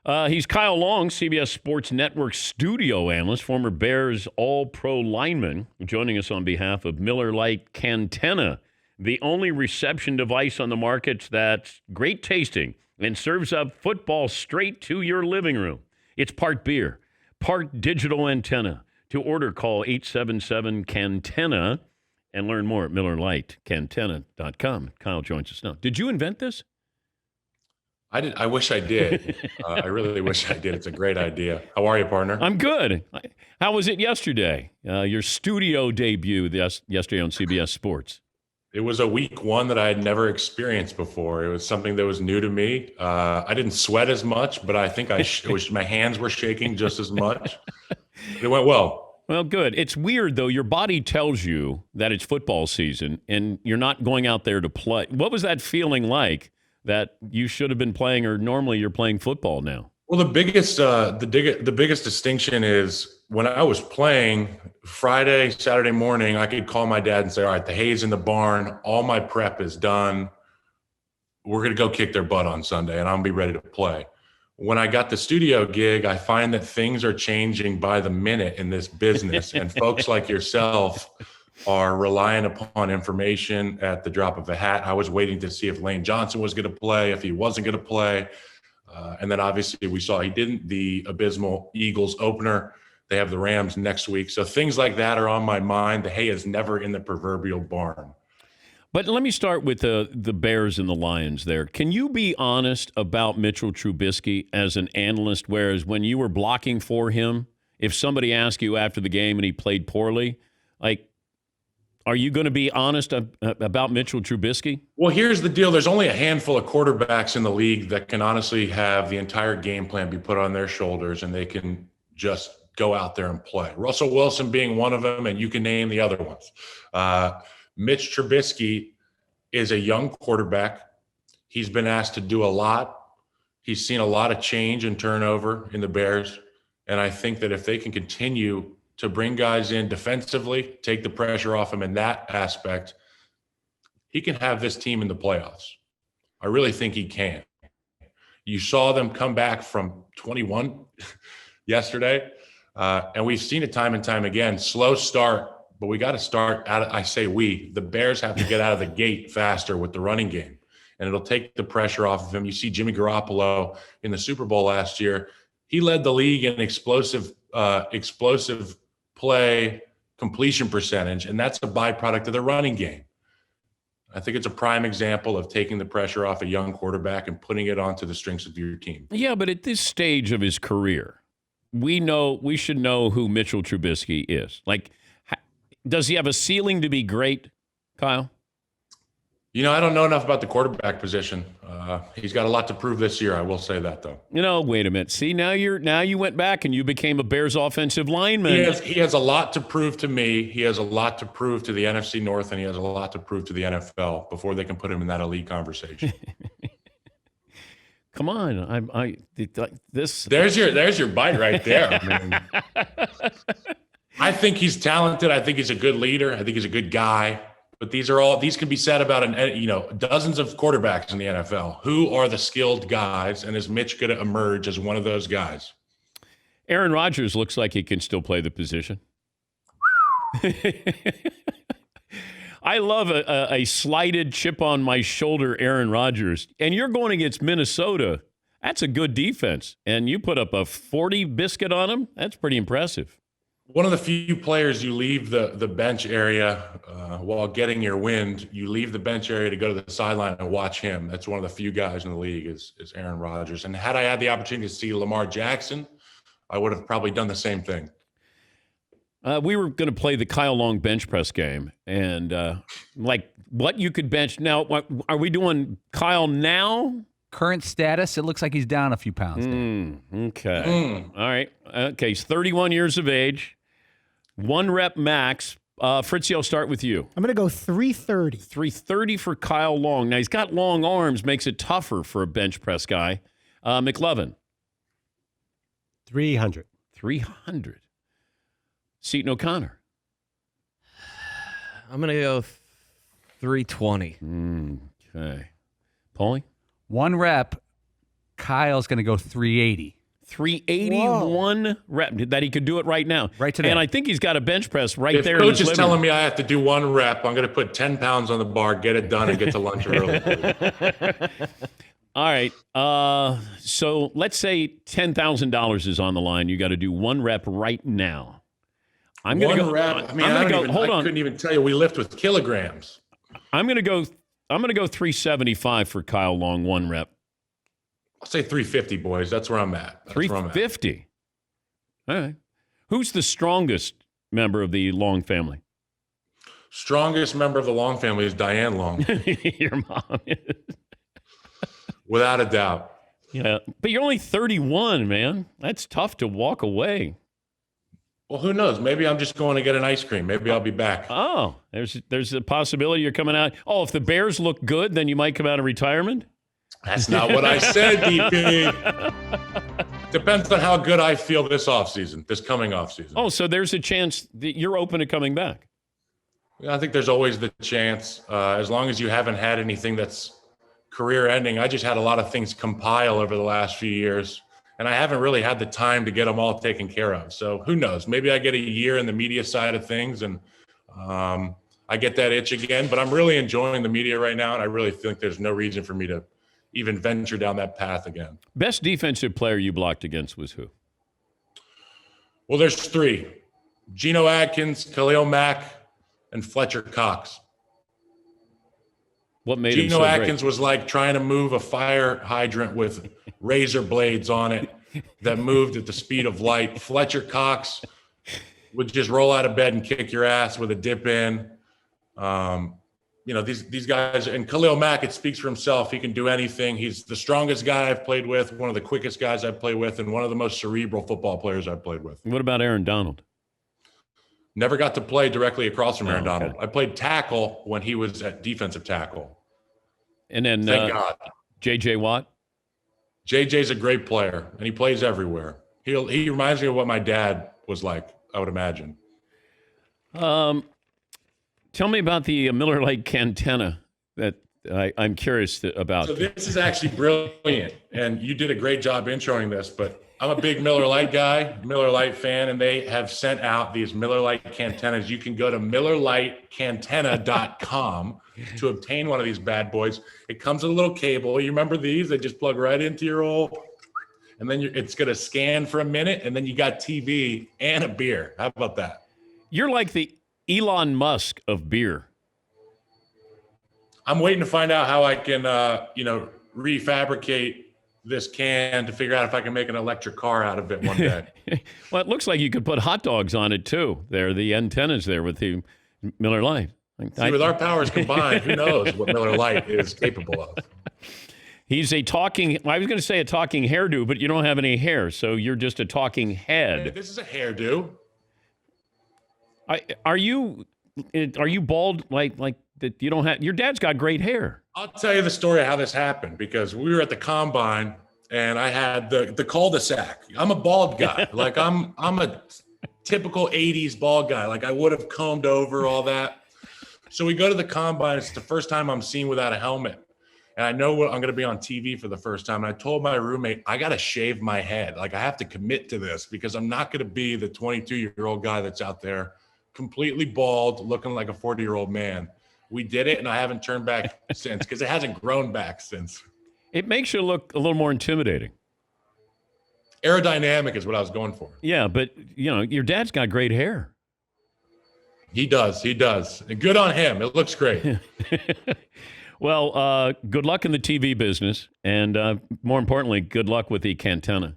He's Kyle Long, CBS Sports Network studio analyst, former Bears All-Pro lineman, joining us on behalf of Miller Lite Cantenna, the only reception device on the market that's great tasting and serves up football straight to your living room. It's part beer, part digital antenna. To order, call 877-CANTENNA and learn more at MillerLiteCantenna.com. Kyle joins us now. Did you invent this? I wish I did. I really wish I did. It's a great idea. How are you, partner? I'm good. How was it yesterday? Your studio debut yesterday on CBS Sports. It was a week one that I had never experienced before. It was something that was new to me. I didn't sweat as much, but I think my hands were shaking just as much. It went well. Well, good. It's weird, though. Your body tells you that it's football season, and you're not going out there to play. What was that feeling like? That you should have been playing, or normally you're playing football now? Well, the biggest distinction is when I was playing Friday, Saturday morning, I could call my dad and say, all right, the hay's in the barn. All my prep is done. We're going to go kick their butt on Sunday, and I'll be ready to play. When I got the studio gig, I find that things are changing by the minute in this business, and folks like yourself are relying upon information at the drop of a hat. I was waiting to see if Lane Johnson was going to play, if he wasn't going to play. And then obviously we saw he didn't. The abysmal Eagles opener. They have the Rams next week. So things like that are on my mind. The hay is never in the proverbial barn. But let me start with the Bears and the Lions there. Can you be honest about Mitchell Trubisky as an analyst, whereas when you were blocking for him, if somebody asked you after the game and he played poorly, are you going to be honest about Mitchell Trubisky? Well, here's the deal. There's only a handful of quarterbacks in the league that can honestly have the entire game plan be put on their shoulders and they can just go out there and play. Russell Wilson being one of them, and you can name the other ones. Mitch Trubisky is a young quarterback. He's been asked to do a lot. He's seen a lot of change and turnover in the Bears. And I think that if they can continue to bring guys in defensively, take the pressure off him in that aspect, he can have this team in the playoffs. I really think he can. You saw them come back from 21 yesterday, and we've seen it time and time again. Slow start, but we got to start out. I say the Bears have to get out of the gate faster with the running game, and it'll take the pressure off of him. You see Jimmy Garoppolo in the Super Bowl last year. He led the league in explosive play completion percentage, and that's a byproduct of the running game. I think it's a prime example of taking the pressure off a young quarterback and putting it onto the strengths of your team. Yeah, but at this stage of his career, we should know who Mitchell Trubisky is. Does he have a ceiling to be great, Kyle? I don't know enough about the quarterback position. He's got a lot to prove this year. I will say that, though. Wait a minute. See, now you went back and you became a Bears offensive lineman. He has a lot to prove to me. He has a lot to prove to the NFC North, and he has a lot to prove to the NFL before they can put him in that elite conversation. Come on, There's your bite right there. I think he's talented. I think he's a good leader. I think he's a good guy. But these can be said about dozens of quarterbacks in the NFL. Who are the skilled guys, and is Mitch going to emerge as one of those guys? Aaron Rodgers looks like he can still play the position. I love a slighted chip on my shoulder Aaron Rodgers. And you're going against Minnesota. That's a good defense. And you put up a 40 biscuit on them. That's pretty impressive. One of the few players you leave the bench area while getting your wind. You leave the bench area to go to the sideline and watch him. That's one of the few guys in the league is Aaron Rodgers. And had I had the opportunity to see Lamar Jackson, I would have probably done the same thing. We were going to play the Kyle Long bench press game, and what you could bench. Now, are we doing Kyle now? Current status, it looks like he's down a few pounds. Okay. All right. Okay, he's 31 years of age, 1 rep max. Fritzy, I'll start with you. I'm going to go 330. 330 for Kyle Long. Now, he's got long arms, makes it tougher for a bench press guy. McLovin. 300. 300. Seton O'Connor. I'm going to go 320. Okay. Paulie? 1 rep. Kyle's going to go 380. 381 rep that he could do it right now. Right today. And I think he's got a bench press right If there. coach in his is living telling room. me I have to do 1 rep, I'm going to put 10 pounds on the bar, get it done, and get to lunch early. All right. So let's say $10,000 is on the line. You got to do 1 rep right now. I'm going to go. Rep. I mean, I'm I, going to don't go. even, Hold I on. couldn't even tell you we lift with kilograms. I'm going to go 375 for Kyle Long, 1 rep. I'll say 350, boys. That's where I'm at. That's where I'm at. 350. All right. Who's the strongest member of the Long family? Strongest member of the Long family is Diane Long, Your mom is. without a doubt. Yeah, but you're only 31, man. That's tough to walk away. Well, who knows? Maybe I'm just going to get an ice cream. Maybe I'll be back. Oh, there's a possibility you're coming out. Oh, if the Bears look good, then you might come out of retirement? That's not what I said, DP. Depends on how good I feel this offseason, this coming offseason. Oh, so there's a chance that you're open to coming back. I think there's always the chance, as long as you haven't had anything that's career ending. I just had a lot of things compile over the last few years, and I haven't really had the time to get them all taken care of. So who knows? Maybe I get a year in the media side of things, and I get that itch again. But I'm really enjoying the media right now, and I really think there's no reason for me to even venture down that path again. Best defensive player you blocked against was who? Well, there's 3. Geno Atkins, Khalil Mack, and Fletcher Cox. What made him Geno so Atkins great? was like trying to move a fire hydrant with razor blades on it that moved at the speed of light. Fletcher Cox would just roll out of bed and kick your ass with a dip in. These guys, and Khalil Mack, it speaks for himself. He can do anything. He's the strongest guy I've played with, one of the quickest guys I've played with, and one of the most cerebral football players I've played with. What about Aaron Donald? Never got to play directly across from Aaron okay. Donald. I played tackle when he was at defensive tackle. And then Thank God. J.J. Watt? JJ's a great player, and he plays everywhere. He reminds me of what my dad was like, I would imagine. Tell me about the Miller Lite Cantenna that I'm curious about. So this is actually brilliant, and you did a great job introing this, but I'm a big Miller Lite guy, Miller Lite fan, and they have sent out these Miller Lite Cantennas. You can go to MillerLiteCantenna.com to obtain one of these bad boys. It comes with a little cable. You remember these? They just plug right into your old, and then it's going to scan for a minute, and then you got TV and a beer. How about that? You're like the Elon Musk of beer. I'm waiting to find out how I can, refabricate this can to figure out if I can make an electric car out of it one day. Well, it looks like you could put hot dogs on it too. There, the antennas there with the Miller Lite. See, with our powers combined, who knows what Miller Lite is capable of? He's a talking. I was going to say a talking hairdo, but you don't have any hair, so you're just a talking head. Hey, this is a hairdo. Are you bald like that? You don't have. Your dad's got great hair. I'll tell you the story of how this happened, because we were at the combine and I had the cul-de-sac. I'm a bald guy. Like I'm a typical 80s bald guy. Like I would have combed over all that. So we go to the combine. It's the first time I'm seen without a helmet. And I know I'm going to be on TV for the first time. And I told my roommate, I got to shave my head. Like I have to commit to this, because I'm not going to be the 22-year-old guy that's out there completely bald, looking like a 40-year-old man. We did it, and I haven't turned back since, because it hasn't grown back since. It makes you look a little more intimidating. Aerodynamic is what I was going for. Yeah, but your dad's got great hair. He does. And good on him. It looks great. Well, good luck in the TV business, and more importantly, good luck with the Cantenna.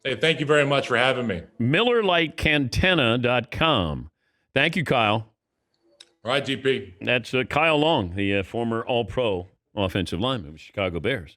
Hey, thank you very much for having me. MillerLiteCantenna.com. Thank you, Kyle. All right, DP. That's Kyle Long, the former All-Pro offensive lineman of the Chicago Bears.